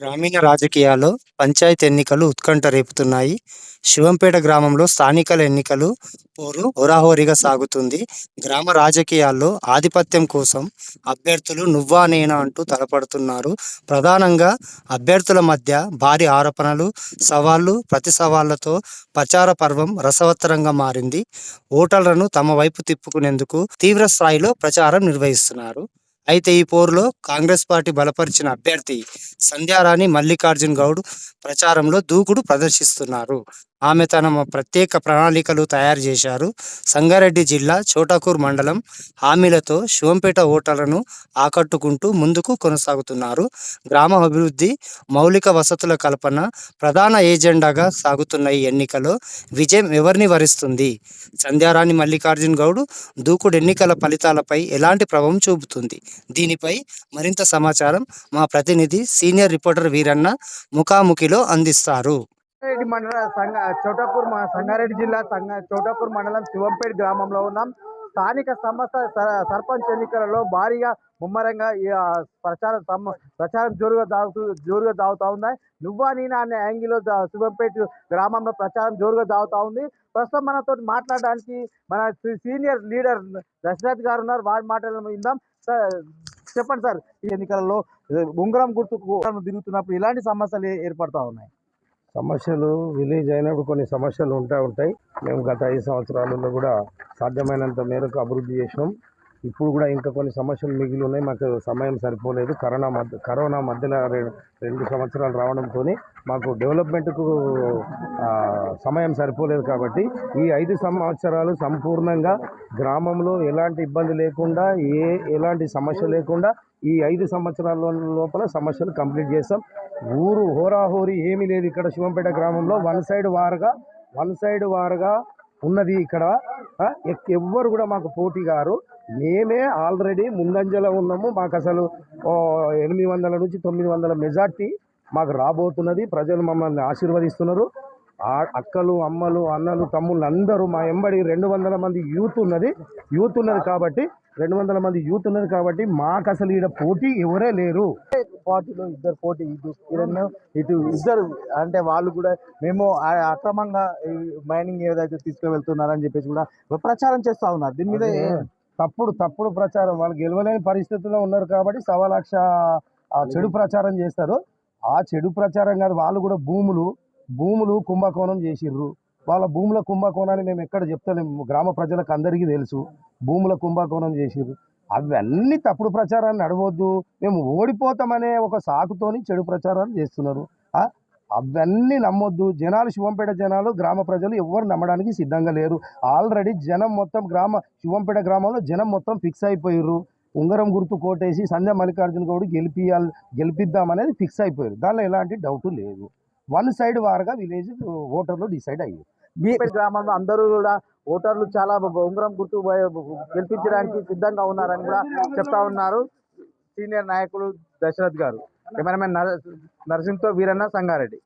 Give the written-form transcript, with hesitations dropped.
గ్రామీణ రాజకీయాల్లో పంచాయతీ ఎన్నికలు ఉత్కంఠ రేపుతున్నాయి. శివంపేట గ్రామంలో స్థానికల ఎన్నికలు పోరు హోరాహోరీగా సాగుతుంది. గ్రామ రాజకీయాల్లో ఆధిపత్యం కోసం అభ్యర్థులు నువ్వా నేనా అంటూ తలపడుతున్నారు. ప్రధానంగా అభ్యర్థుల మధ్య భారీ ఆరోపణలు, సవాళ్లు, ప్రతి సవాళ్లతో ప్రచార పర్వం రసవత్తరంగా మారింది. ఓటర్లను తమ వైపు తిప్పుకునేందుకు తీవ్ర స్థాయిలో ప్రచారం నిర్వహిస్తున్నారు. అయితే ఈ పోరులో కాంగ్రెస్ పార్టీ బలపరిచిన అభ్యర్థి సంధ్యారాణి మల్లికార్జున్ గౌడ్ ప్రచారంలో దూకుడు ప్రదర్శిస్తున్నారు. ఆమె తన ప్రత్యేక ప్రణాళికలు తయారు చేశారు. సంగారెడ్డి జిల్లా చోటకూర్ మండలం హామీలతో శివంపేట ఓటర్లను ఆకట్టుకుంటూ ముందుకు కొనసాగుతున్నారు. గ్రామ అభివృద్ధి, మౌలిక వసతుల కల్పన ప్రధాన ఏజెండాగా సాగుతున్న ఈ ఎన్నికలో విజయం ఎవరిని వరిస్తుంది? సంధ్యారాణి మల్లికార్జున్ గౌడ్ దూకుడు ఎన్నికల ఫలితాలపై ఎలాంటి ప్రభావం చూపుతుంది? దీనిపై మరింత సమాచారం మా ప్రతినిధి సీనియర్ రిపోర్టర్ వీరన్న ముఖాముఖిలో అందిస్తారు. రెడ్డి మండల చోటాపూర్ సంగారెడ్డి జిల్లా చోటాపూర్ మండలం శివంపేట్ గ్రామంలో ఉన్నాం. స్థానిక సంస్థ సర్పంచ్ ఎన్నికలలో భారీగా ముమ్మరంగా ప్రచారం జోరుగా సాగుతూ ఉన్నాయి. నువ్వా నేనా అనే యాంగిల్లో శివంపేట గ్రామంలో ప్రచారం జోరుగా సాగుతూ ఉంది. ప్రస్తుతం మనతో మాట్లాడడానికి మన సీనియర్ లీడర్ దశరథ్ గారు ఉన్నారు. వారి మాటలను విందాం. చెప్పండి సార్, ఈ ఎన్నికలలో ఉంగరం గుర్తుకు తిరుగుతున్నప్పుడు ఇలాంటి సమస్యలు ఏర్పడతా ఉన్నాయి? సమస్యలు విలేజ్ అయినప్పుడు కొన్ని సమస్యలు ఉంటాయి. మేము గత 5 సంవత్సరాలలో కూడా సాధ్యమైనంత మేరకు అభివృద్ధి చేసినాం. ఇప్పుడు కూడా ఇంకా కొన్ని సమస్యలు మిగిలి ఉన్నాయి. మాకు సమయం సరిపోలేదు. కరోనా మధ్యలో 2 సంవత్సరాలు రావడంతో మాకు డెవలప్మెంట్కు సమయం సరిపోలేదు. కాబట్టి ఈ 5 సంవత్సరాలు సంపూర్ణంగా గ్రామంలో ఎలాంటి ఇబ్బంది లేకుండా, ఎలాంటి సమస్య లేకుండా ఈ 5 సంవత్సరాల లోపల సమస్యలు కంప్లీట్ చేస్తాం. ఊరు హోరాహోరీ ఏమీ లేదు. ఇక్కడ శివంపేట గ్రామంలో వన్ సైడ్ వారుగా ఉన్నది. ఇక్కడ ఎవ్వరు కూడా మాకు పోటీ గారు. మేమే ఆల్రెడీ ముందంజలో ఉన్నాము. మాకు అసలు 800 నుంచి 900 మెజార్టీ మాకు రాబోతున్నది. ప్రజలు మమ్మల్ని ఆశీర్వదిస్తున్నారు. అక్కలు, అమ్మలు, అన్నలు, తమ్ముళ్ళు అందరూ మా ఎంబడి 200 మంది యూత్ ఉన్నది కాబట్టి 200 మంది యూత్ ఉన్నది కాబట్టి మాకు అసలు ఈడ పోటీ ఎవరే లేరు. పార్టీలో ఇద్దరు పోటీ, ఇటు ఇద్దరు అంటే వాళ్ళు కూడా మేము అక్రమంగా మైనింగ్ ఏదైతే తీసుకువెళ్తున్నారని చెప్పేసి కూడా ప్రచారం చేస్తూ ఉన్నారు. దీని మీద తప్పుడు ప్రచారం. వాళ్ళు గెలవలేని పరిస్థితుల్లో ఉన్నారు కాబట్టి 1,00,000 చెడు ప్రచారం చేస్తారు. ఆ చెడు ప్రచారం కాదు, వాళ్ళు కూడా భూములు కుంభకోణం చేసిర్రు. వాళ్ళ భూముల కుంభకోణాన్ని మేము ఎక్కడ చెప్తలేము. గ్రామ ప్రజలకు అందరికీ తెలుసు. భూముల కుంభకోణం చేసిర్రు. అవన్నీ తప్పుడు ప్రచారాన్ని నడవద్దు, మేము ఓడిపోతామనే ఒక సాకుతోని చెడు ప్రచారాలు చేస్తున్నారు. అవన్నీ నమ్మొద్దు. శివంపేట జనాలు, గ్రామ ప్రజలు ఎవరు నమ్మడానికి సిద్ధంగా లేరు. ఆల్రెడీ జనం మొత్తం శివంపేట గ్రామంలో జనం మొత్తం ఫిక్స్ అయిపోయారు. ఉంగరం గుర్తు కోటేసి సంధ్యా మల్లికార్జున్ గౌడ్ గెలిపిద్దామనేది ఫిక్స్ అయిపోయారు. దానిలో ఎలాంటి డౌట్ లేదు. వన్ సైడ్ వారుగా విలేజ్ ఓటర్లు డిసైడ్ అయ్యారు. బీపేట గ్రామంలో అందరూ కూడా ఓటర్లు చాలా ఉంగరం గుర్తు గెలిపించడానికి సిద్ధంగా ఉన్నారని కూడా చెప్తా ఉన్నారు సీనియర్ నాయకులు దశరథ్ గారు. కెమెరామెన్ నరసింహతో వీరన్న, సంగారెడ్డి.